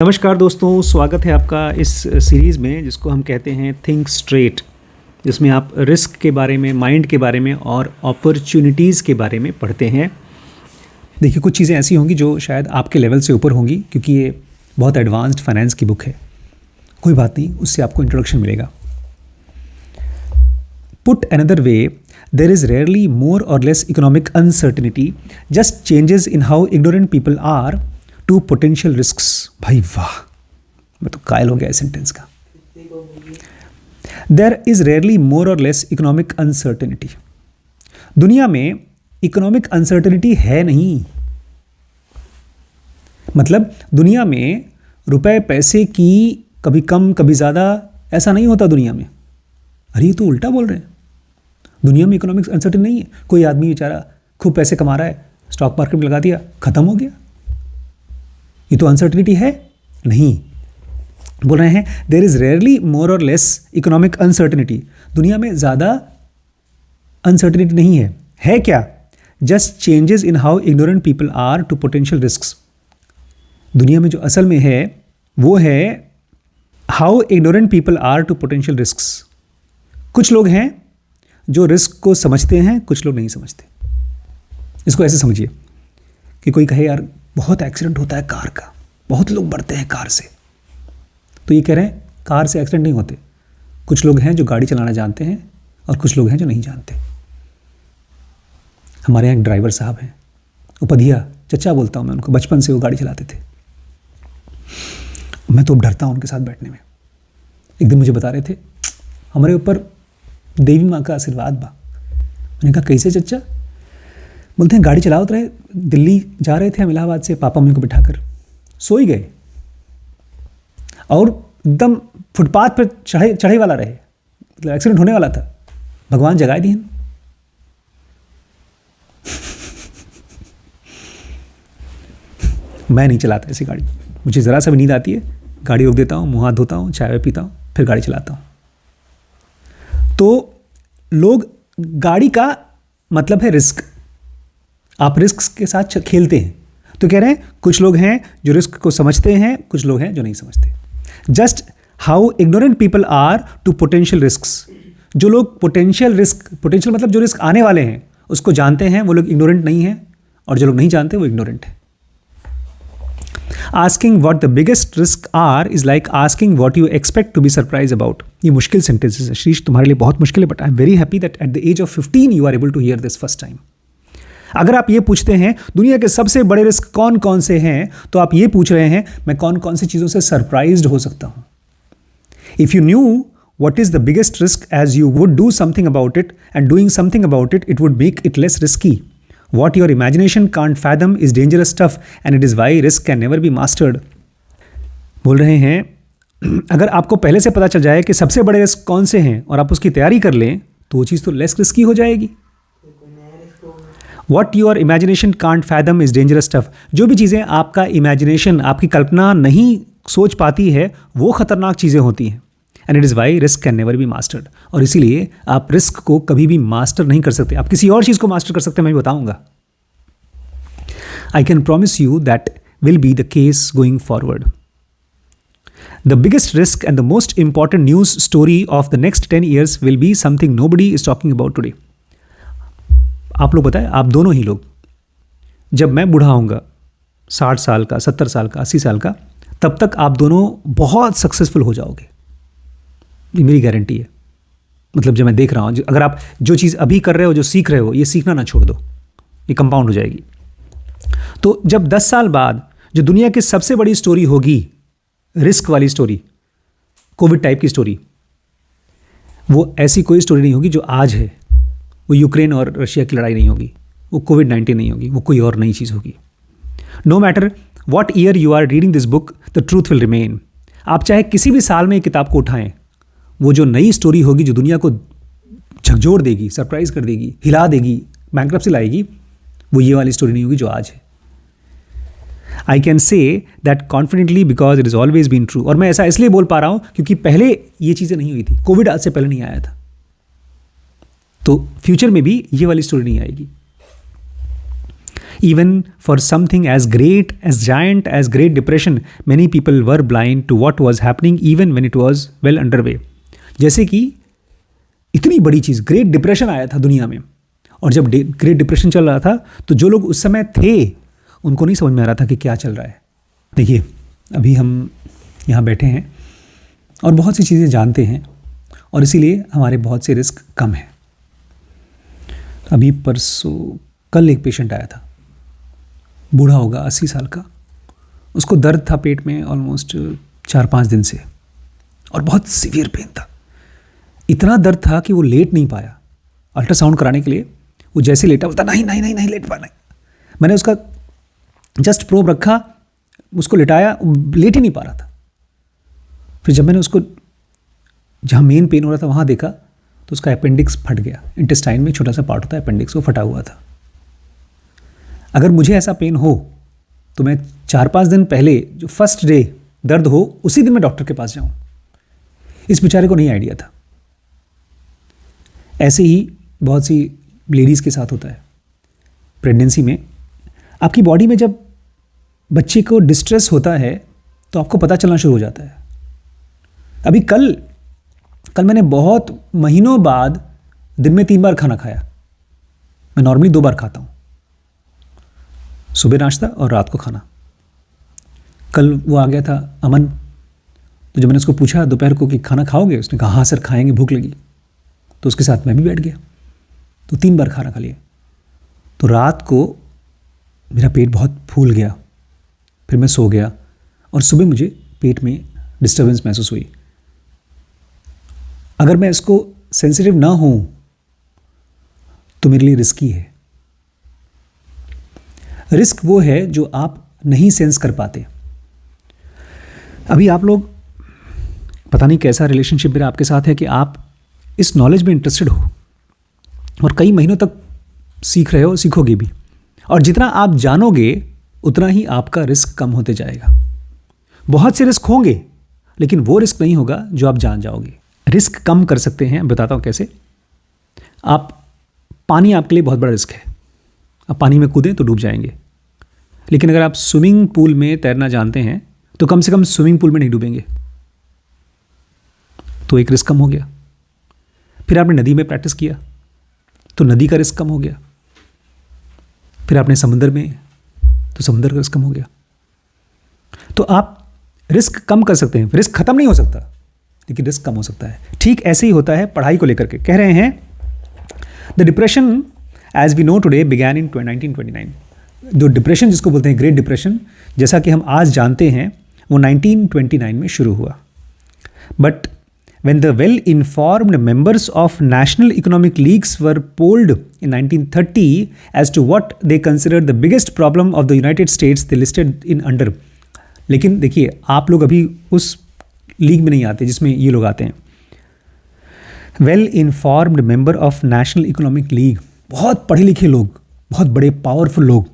नमस्कार दोस्तों, स्वागत है आपका इस सीरीज़ में जिसको हम कहते हैं थिंक स्ट्रेट, जिसमें आप रिस्क के बारे में, माइंड के बारे में और अपॉर्चुनिटीज़ के बारे में पढ़ते हैं। देखिए, कुछ चीज़ें ऐसी होंगी जो शायद आपके लेवल से ऊपर होंगी क्योंकि ये बहुत एडवांस्ड फाइनेंस की बुक है। कोई बात नहीं, उससे आपको इंट्रोडक्शन मिलेगा। Put another way, there is rarely more और less economic uncertainty, just changes in how ignorant people are to potential risks. भाई वाह, मैं तो कायल हो गया इस सेंटेंस का। देयर इज रेयरली मोर और लेस इकोनॉमिक अनसर्टेनिटी। दुनिया में इकोनॉमिक अनसर्टेनिटी है नहीं। मतलब दुनिया में रुपए पैसे की कभी कम कभी ज़्यादा ऐसा नहीं होता दुनिया में। अरे ये तो उल्टा बोल रहे हैं। दुनिया में इकोनॉमिक अनसर्टेन नहीं है। कोई आदमी बेचारा खूब पैसे कमा रहा है, स्टॉक मार्केट में लगा दिया, खत्म हो गया। ये तो अनसर्टिनिटी है नहीं। बोल रहे हैं देयर इज रेयरली मोर और लेस इकोनॉमिक अनसर्टिनिटी। दुनिया में ज़्यादा अनसर्टिनिटी नहीं है। है क्या? Just changes in how ignorant people are to potential risks. दुनिया में जो असल में है वो है how ignorant people are to potential risks. कुछ लोग हैं जो रिस्क को समझते हैं, कुछ लोग नहीं समझते। इसको ऐसे समझिए कि कोई कहे यार बहुत एक्सीडेंट होता है कार का, बहुत लोग मरते हैं कार से, तो ये कह रहे हैं कार से एक्सीडेंट नहीं होते। कुछ लोग हैं जो गाड़ी चलाना जानते हैं और कुछ लोग हैं जो नहीं जानते। हमारे यहाँ एक ड्राइवर साहब हैं, उपधिया चचा बोलता हूँ मैं उनको, बचपन से वो गाड़ी चलाते थे। मैं तो डरता हूँ उनके साथ बैठने में। एक दिन मुझे बता रहे थे हमारे ऊपर देवी माँ का आशीर्वाद बा। मैंने कहा कैसे चचा? बोलते हैं गाड़ी चलाते रहे, दिल्ली जा रहे थे हम इलाहाबाद से, पापा मम्मी को बिठाकर सो ही गए और एकदम फुटपाथ पर चढ़ाई वाला रहे, मतलब एक्सीडेंट होने वाला था। भगवान जगाए दिए। मैं नहीं चलाता ऐसी गाड़ी, मुझे ज़रा सा भी नींद आती है, गाड़ी रोक देता हूँ, मुँह हाथ धोता हूँ, चाय पीता हूँ, फिर गाड़ी चलाता हूँ। तो लोग, गाड़ी का मतलब है रिस्क। आप रिस्क के साथ खेलते हैं। तो कह रहे हैं कुछ लोग हैं जो रिस्क को समझते हैं, कुछ लोग हैं जो नहीं समझते। Just how ignorant people are to potential risks. जो लोग पोटेंशियल मतलब जो रिस्क आने वाले हैं उसको जानते हैं, वो लोग इग्नोरेंट नहीं हैं, और जो लोग नहीं जानते वो इग्नोरेंट है। Asking what the biggest risk are is like asking what you expect to be surprise about. ये मुश्किल सेंटेंसेस है शीश, तुम्हारे लिए बहुत मुश्किल है, but I am very happy that at the age of 15 you are able to hear this first time. अगर आप ये पूछते हैं दुनिया के सबसे बड़े रिस्क कौन कौन से हैं, तो आप ये पूछ रहे हैं मैं कौन कौन सी चीज़ों से सरप्राइज्ड हो सकता हूं। If you new what is the biggest risk as you would do something about it, and doing something about it, it would make it less risky. What your imagination can't fathom is dangerous stuff, and it is why risk can never be mastered. बोल रहे हैं अगर आपको पहले से पता चल जाए कि सबसे बड़े रिस्क कौन से हैं और आप उसकी तैयारी कर लें तो वो चीज़ तो लेस रिस्की हो जाएगी। What your imagination can't fathom is dangerous stuff. जो भी चीज़ें आपका इमेजिनेशन, आपकी कल्पना नहीं सोच पाती है, वो खतरनाक चीज़ें होती हैं। And it is why risk can never be mastered. और इसीलिए आप रिस्क को कभी भी मास्टर नहीं कर सकते। आप किसी और चीज़ को मास्टर कर सकते हैं, मैं बताऊंगा। I can promise you that will be the case going forward. The biggest risk and the most important news story of the next 10 years will be something nobody is talking about today. आप लोग बताएं, आप दोनों ही लोग, जब मैं बूढ़ा होऊंगा 60 साल का, 70 साल का, 80 साल का, तब तक आप दोनों बहुत सक्सेसफुल हो जाओगे। ये मेरी गारंटी है। मतलब जब मैं देख रहा हूँ, अगर आप जो चीज़ अभी कर रहे हो, जो सीख रहे हो, ये सीखना ना छोड़ दो, ये कंपाउंड हो जाएगी। तो जब 10 साल बाद जो दुनिया की सबसे बड़ी स्टोरी होगी, रिस्क वाली स्टोरी, कोविड टाइप की स्टोरी, वो ऐसी कोई स्टोरी नहीं होगी जो आज है। वो यूक्रेन और रशिया की लड़ाई नहीं होगी, वो कोविड-19 नहीं होगी, वो कोई और नई चीज़ होगी। No matter what year you are reading this book, the truth will remain. आप चाहे किसी भी साल में ये किताब को उठाएं, वो जो नई स्टोरी होगी जो दुनिया को झकझोर देगी, सरप्राइज कर देगी, हिला देगी, बैंकरप्सी लाएगी, वो ये वाली स्टोरी नहीं होगी जो आज है। I can say that confidently because it is always been true. और मैं ऐसा इसलिए बोल पा रहा हूँ क्योंकि पहले ये चीज़ें नहीं हुई थी। कोविड आज से पहले नहीं आया था, तो फ्यूचर में भी ये वाली स्टोरी नहीं आएगी। Even for something as great, as giant as Great Depression, many people were blind to what was happening even when it was well underway. जैसे कि इतनी बड़ी चीज़ ग्रेट डिप्रेशन आया था दुनिया में, और जब ग्रेट डिप्रेशन चल रहा था तो जो लोग उस समय थे उनको नहीं समझ में आ रहा था कि क्या चल रहा है. देखिए, अभी हम यहाँ बैठे हैं और बहुत सी चीज़ें जानते हैं, और इसीलिए हमारे बहुत से रिस्क कम हैं. अभी कल एक पेशेंट आया था, बूढ़ा होगा 80 साल का. उसको दर्द था पेट में ऑलमोस्ट 4-5 दिन से, और बहुत सीवियर पेन था. इतना दर्द था कि वो लेट नहीं पाया. अल्ट्रासाउंड कराने के लिए वो जैसे लेटा, बोलता नहीं लेट पाना. मैंने उसका जस्ट प्रोब रखा, उसको लेटाया, लेट ही नहीं पा रहा था. फिर जब मैंने उसको जहाँ मेन पेन हो रहा था वहाँ देखा तो उसका अपेंडिक्स फट गया. इंटेस्टाइन में छोटा सा पार्ट होता है अपेंडिक्स, वो फटा हुआ था. अगर मुझे ऐसा पेन हो तो मैं 4-5 दिन पहले जो फर्स्ट डे दर्द हो उसी दिन मैं डॉक्टर के पास जाऊं. इस बेचारे को नहीं आइडिया था. ऐसे ही बहुत सी लेडीज़ के साथ होता है. प्रेगनेंसी में आपकी बॉडी में जब बच्चे को डिस्ट्रेस होता है तो आपको पता चलना शुरू हो जाता है. अभी कल मैंने बहुत महीनों बाद दिन में 3 बार खाना खाया. मैं नॉर्मली 2 बार खाता हूँ, सुबह नाश्ता और रात को खाना. कल वो आ गया था अमन, तो जब मैंने उसको पूछा दोपहर को कि खाना खाओगे, उसने कहा हाँ सर खाएंगे, भूख लगी. तो उसके साथ मैं भी बैठ गया, तो 3 बार खाना खा लिया. तो रात को मेरा पेट बहुत फूल गया, फिर मैं सो गया, और सुबह मुझे पेट में डिस्टर्बेंस महसूस हुई. अगर मैं इसको सेंसिटिव ना हूँ तो मेरे लिए रिस्की है. रिस्क वो है जो आप नहीं सेंस कर पाते. अभी आप लोग, पता नहीं कैसा रिलेशनशिप मेरा आपके साथ है कि आप इस नॉलेज में इंटरेस्टेड हो और कई महीनों तक सीख रहे हो, सीखोगे भी, और जितना आप जानोगे उतना ही आपका रिस्क कम होते जाएगा. बहुत से रिस्क होंगे लेकिन वो रिस्क नहीं होगा जो आप जान जाओगे. रिस्क कम कर सकते हैं, बताता हूँ कैसे. पानी आपके लिए बहुत बड़ा रिस्क है. आप पानी में कूदें तो डूब जाएंगे, लेकिन अगर आप स्विमिंग पूल में तैरना जानते हैं तो कम से कम स्विमिंग पूल में नहीं डूबेंगे, तो एक रिस्क कम हो गया. फिर आपने नदी में प्रैक्टिस किया तो नदी का रिस्क कम हो गया. फिर आपने समुद्र में, तो समुद्र का रिस्क कम हो गया. तो आप रिस्क कम कर सकते हैं. रिस्क खत्म नहीं हो सकता, लेकिन रिस्क कम हो सकता है. ठीक ऐसे ही होता है पढ़ाई को लेकर के. कह रहे हैं the depression as we know today began in 1929. जो डिप्रेशन जिसको बोलते हैं ग्रेट डिप्रेशन, जैसा कि हम आज जानते हैं, वो 1929 में शुरू हुआ. But when the well-informed members of national economic leagues were polled in 1930 as to what they considered the biggest problem of the United States, they listed in under. लेकिन देखिए, आप लोग अभी उस लीग में नहीं आते जिसमें ये लोग आते हैं. Well informed member of national economic league, बहुत पढ़े लिखे लोग, बहुत बड़े पावरफुल लोग.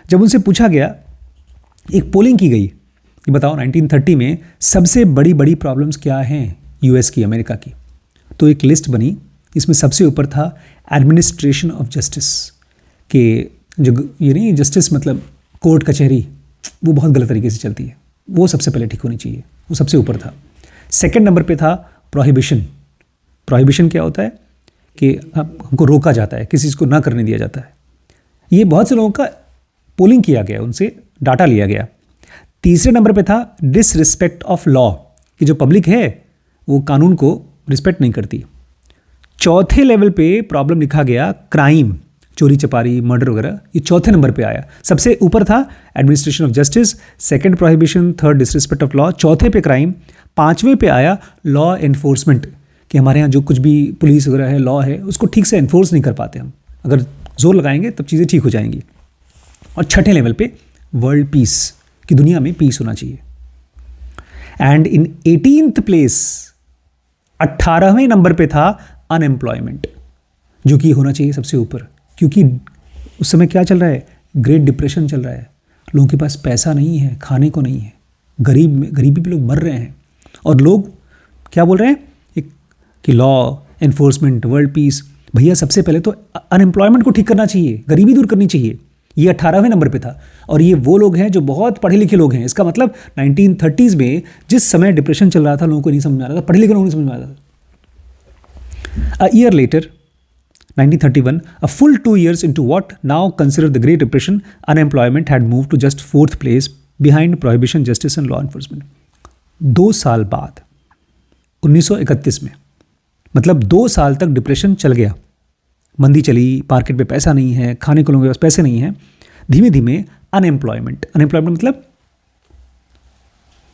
जब उनसे पूछा गया, एक पोलिंग की गई कि बताओ 1930 में सबसे बड़ी बड़ी प्रॉब्लम्स क्या हैं यूएस की, अमेरिका की. तो एक लिस्ट बनी, इसमें सबसे ऊपर था एडमिनिस्ट्रेशन ऑफ जस्टिस, कि जो ये नहीं जस्टिस मतलब कोर्ट कचहरी, वो बहुत गलत तरीके से चलती है, वो सबसे पहले ठीक होनी चाहिए, वो सबसे ऊपर था. सेकंड नंबर पे था प्रोहिबिशन. प्रोहिबिशन क्या होता है कि हमको रोका जाता है, किसी चीज़ को ना करने दिया जाता है. ये बहुत से लोगों का पोलिंग किया गया, उनसे डाटा लिया गया. तीसरे नंबर पे था डिसरिस्पेक्ट ऑफ लॉ, कि जो पब्लिक है वो कानून को रिस्पेक्ट नहीं करती. चौथे लेवल पे प्रॉब्लम लिखा गया क्राइम, चोरी चपारी, मर्डर वगैरह, ये चौथे नंबर पे आया. सबसे ऊपर था administration of justice, second prohibition, third disrespect of law, चौथे पे क्राइम, पांचवें पे आया लॉ एनफोर्समेंट, कि हमारे यहाँ जो कुछ भी पुलिस वगैरह है, लॉ है, उसको ठीक से एनफोर्स नहीं कर पाते हम. अगर जोर लगाएंगे तब चीज़ें ठीक हो जाएंगी. और छठे लेवल पे वर्ल्ड पीस, कि दुनिया में पीस होना चाहिए. एंड इन 18th प्लेस, 18वें नंबर पे था अनएम्प्लॉयमेंट, जो कि होना चाहिए सबसे ऊपर, क्योंकि उस समय क्या चल रहा है, ग्रेट डिप्रेशन चल रहा है. लोगों के पास पैसा नहीं है, खाने को नहीं है, गरीबी पे लोग मर रहे हैं. और लोग क्या बोल रहे हैं कि लॉ एनफोर्समेंट, वर्ल्ड पीस. भैया सबसे पहले तो अनएम्प्लॉयमेंट को ठीक करना चाहिए, गरीबी दूर करनी चाहिए. ये 18वें नंबर पे था। और ये वो लोग हैं जो बहुत पढ़े लिखे लोग हैं। इसका मतलब 1930s में जिस समय डिप्रेशन चल रहा था, लोगों को नहीं समझ में आ रहा था, पढ़े लिखे लोगों को नहीं समझ में आ रहा था। A year later, 1931, a full 2 years into what now considered the Great Depression, unemployment had moved to just 4th place behind prohibition, justice and law enforcement. 2 साल बाद 1931 में, मतलब 2 साल तक डिप्रेशन चल गया, मंदी चली, मार्केट पे पैसा नहीं है, खाने को लोगों के पास पैसे नहीं है, धीमे धीमे अनएम्प्लॉयमेंट मतलब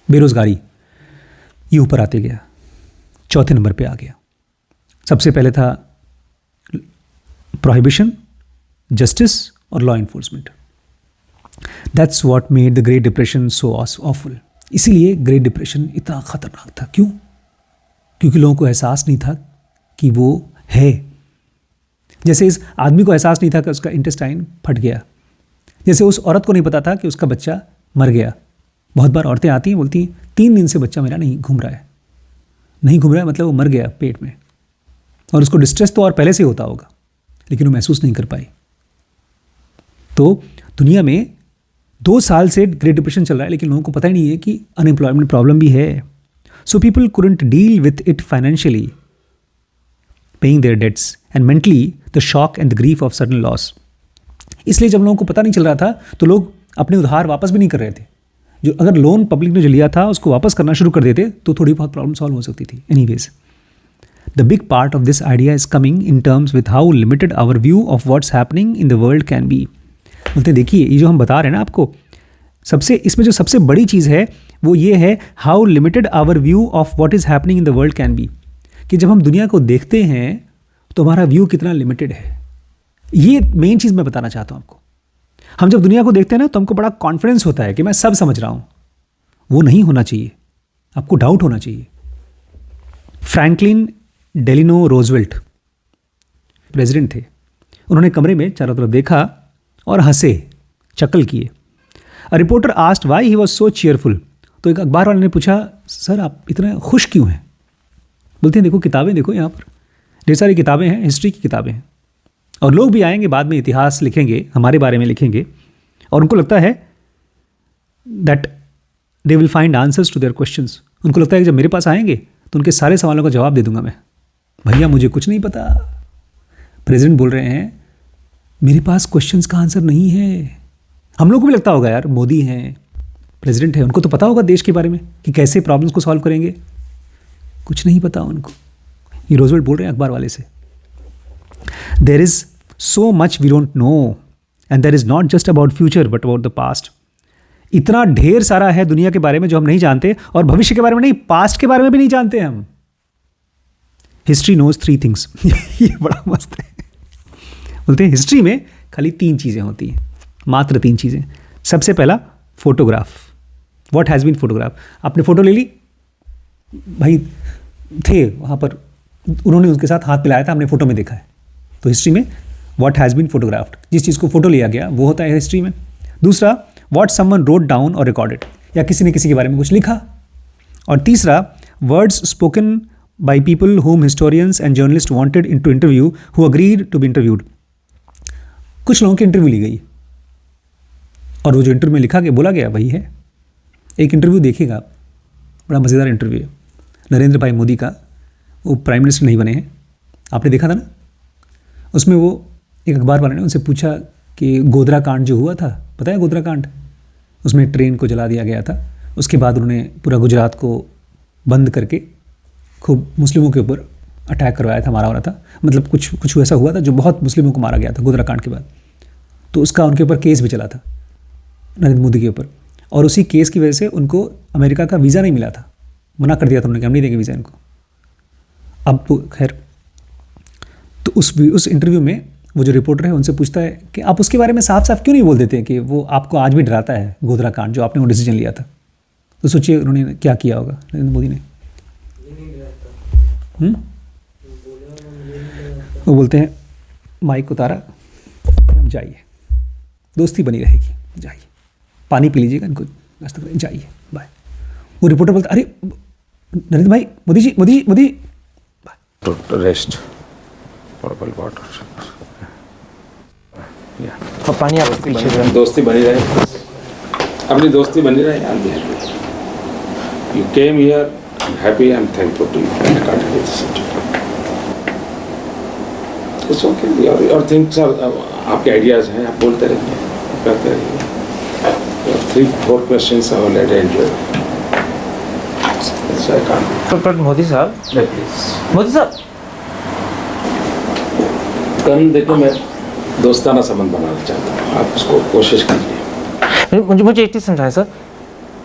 बेरोजगारी, ये ऊपर आते गया, चौथे नंबर पे आ गया। सबसे पहले था प्रोहिबिशन, जस्टिस और law enforcement. That's what made the great depression so awful. इसीलिए ग्रेट डिप्रेशन इतना खतरनाक था। क्यों? क्योंकि लोगों को एहसास नहीं था कि वो है। जैसे इस आदमी को एहसास नहीं था कि उसका इंटेस्टाइन फट गया, जैसे उस औरत को नहीं पता था कि उसका बच्चा मर गया। बहुत बार औरतें आती हैं, बोलती हैं 3 दिन से बच्चा मेरा नहीं घूम रहा है। नहीं घूम रहा है मतलब वो मर गया पेट में, और उसको डिस्ट्रेस तो और पहले से होता होगा, लेकिन वो महसूस नहीं कर पाई। तो दुनिया में 2 साल से ग्रेट डिप्रेशन चल रहा है, लेकिन लोगों को पता ही नहीं है कि अनएम्प्लॉयमेंट प्रॉब्लम भी है। So people couldn't deal with it financially, paying their debts, and mentally the shock and the grief of sudden loss. इसलिए जब लोगों को पता नहीं चल रहा था तो लोग अपने उधार वापस भी नहीं कर रहे थे। जो अगर लोन पब्लिक ने जो लिया था उसको वापस करना शुरू कर देते तो थोड़ी बहुत प्रॉब्लम सॉल्व हो सकती थी। Anyways, the big part of this idea is coming in terms with how limited our view of what's happening in the world can be. बोलते हैं देखिए, ये जो हम बता रहे हैं ना आपको, इसमें जो सबसे बड़ी चीज़ है वो ये है how limited our view of what is happening in the world can be, कि जब हम दुनिया को देखते हैं तो हमारा व्यू कितना लिमिटेड है। ये मेन चीज़ मैं बताना चाहता हूँ आपको। हम जब दुनिया को देखते हैं ना तो हमको बड़ा कॉन्फिडेंस होता है कि मैं सब समझ रहा हूँ। वो नहीं होना चाहिए, आपको डाउट होना चाहिए। फ्रैंकलिन डेलिनो रोजवेल्ट प्रेसिडेंट थे। उन्होंने कमरे में चारों तरफ देखा और हंसे, चकल किए। A reporter asked why he was so cheerful. तो एक अखबार वाले ने पूछा, सर आप इतने खुश क्यों हैं? बोलते हैं देखो किताबें देखो, यहाँ पर ढेर सारी किताबें हैं, हिस्ट्री की किताबें हैं, और लोग भी आएंगे बाद में, इतिहास लिखेंगे, हमारे बारे में लिखेंगे, और उनको लगता है that they will find answers to their questions. उनको लगता है कि जब मेरे पास आएंगे तो उनके सारे सवालों का जवाब दे दूंगा मैं। भैया मुझे कुछ नहीं पता। प्रेसिडेंट बोल रहे हैं मेरे पास क्वेश्चंस का आंसर नहीं है। हम लोग को भी लगता होगा यार, मोदी हैं, प्रेसिडेंट है, उनको तो पता होगा देश के बारे में कि कैसे प्रॉब्लम्स को सॉल्व करेंगे। कुछ नहीं पता उनको। ये रोजवेल्ट बोल रहे हैं अखबार वाले से। There is so much we don't know, and there is not just about future but about the past. इतना ढेर सारा है दुनिया के बारे में जो हम नहीं जानते, और भविष्य के बारे में नहीं, पास्ट के बारे में भी नहीं जानते हम। History knows 3 things. ये बड़ा मस्त है। बोलते हैं हिस्ट्री में खाली 3 चीज़ें होती हैं, मात्र 3 चीज़ें। सबसे पहला photograph, what has been photograph. आपने फ़ोटो ले ली, भाई थे वहाँ पर, उन्होंने उसके साथ हाथ मिलाया था, हमने फ़ोटो में देखा है। तो हिस्ट्री में व्हाट हैज़ बीन फोटोग्राफ्ड, जिस चीज़ को फोटो लिया गया वो होता है हिस्ट्री में। दूसरा, व्हाट समवन रोट डाउन और रिकॉर्डेड, या किसी ने किसी के बारे में कुछ लिखा। और तीसरा, words spoken by people whom historians and journalists wanted into interview who agreed to be interviewed। कुछ लोगों की इंटरव्यू ली गई और वो जो इंटरव्यू में लिखा गया, बोला गया वही है। एक इंटरव्यू देखिएगा, बड़ा मज़ेदार इंटरव्यू है नरेंद्र भाई मोदी का। वो प्राइम मिनिस्टर नहीं बने हैं, आपने देखा था ना। उसमें वो एक अखबार वाले ने उनसे पूछा कि गोधरा कांड जो हुआ था, पता है गोधरा कांड, उसमें ट्रेन को जला दिया गया था। उसके बाद उन्होंने पूरा गुजरात को बंद करके खूब मुस्लिमों के ऊपर अटैक करवाया था, मारा हो रहा था। मतलब कुछ ऐसा हुआ था जो बहुत मुस्लिमों को मारा गया था गोधरा कांड के बाद। तो उसका उनके ऊपर केस भी चला था नरेंद्र मोदी के ऊपर, और उसी केस की वजह से उनको अमेरिका का वीज़ा नहीं मिला था, मना कर दिया था उन्होंने कि हम नहीं देंगे वीज़ा इनको। अब तो खैर, तो उस इंटरव्यू में वो जो रिपोर्टर है उनसे पूछता है कि आप उसके बारे में साफ साफ क्यों नहीं बोल देते कि वो आपको आज भी डराता है, गोधरा कांड जो आपने वो डिसीजन लिया था। तो सोचिए उन्होंने क्या किया होगा नरेंद्र मोदी ने। वो बोलते हैं माइक उतारा, जाइए, दोस्ती बनी रहेगी, जाइए, पानी पी लीजिएगा, इनको नाश्ता करें, जाइए, बाय। वो रिपोर्टर बोलता, अरे नरेंद्र भाई, Modi ji bye. To rest for a while, water. Yeah. पानी आपके पीछे जो है। दोस्ती बनी रहे, अपनी दोस्ती बनी रहे। I am happy you came here, I am happy, I am thankful to you. It's okay, और थिंग्स आर, आपके आइडियाज हैं, आप बोलते रहिए, करते रहिए। 3-4 क्वेश्चंस आई विल एंजॉय। पर मोदी साहब, मोदी साहब, कल देखो, मैं दोस्ताना संबंध बनाना चाहता हूँ, आप उसको कोशिश कीजिए। मुझे एक चीज समझाएं sir.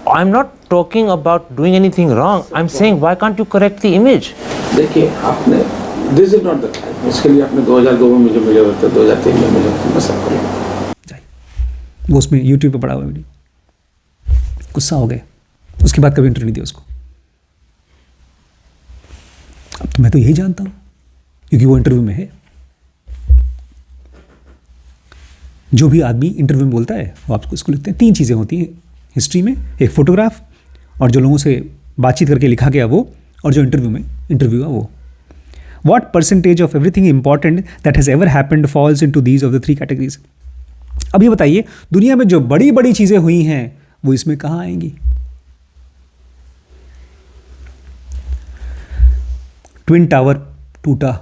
I am not talking about doing anything wrong, I am saying why can't you correct the image. देखिए, आपने this is not the time, इसके लिए आपने 2002 में मुझे मिले होते, 2003 में मिले होते, मैं सब करूँगा। वो उसमें यूट्यूब पे पड़ा हुआ वीडियो, गुस्सा हो गए, उसके बाद कभी इंटरव्यू नहीं दिया उसको। अब तो मैं तो यही जानता हूँ, क्योंकि वो इंटरव्यू में है। जो भी आदमी इंटरव्यू में बोलता है वो आपको इसको लिखते हैं। 3 चीज़ें होती हैं हिस्ट्री में, एक फोटोग्राफ, और जो लोगों से बातचीत करके लिखा गया वो, और जो इंटरव्यू में इंटरव्यू हुआ वो। What percentage of everything important that has ever happened falls into these of the 3 categories? अब ये बताइए, दुनिया में जो बड़ी बड़ी चीज़ें हुई हैं वो इसमें कहाँ आएंगी? ट्विन टावर टूटा,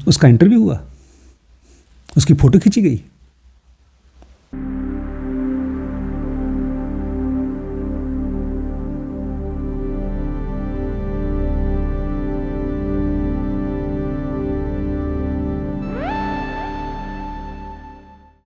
उसका इंटरव्यू हुआ, उसकी फोटो खींची गई,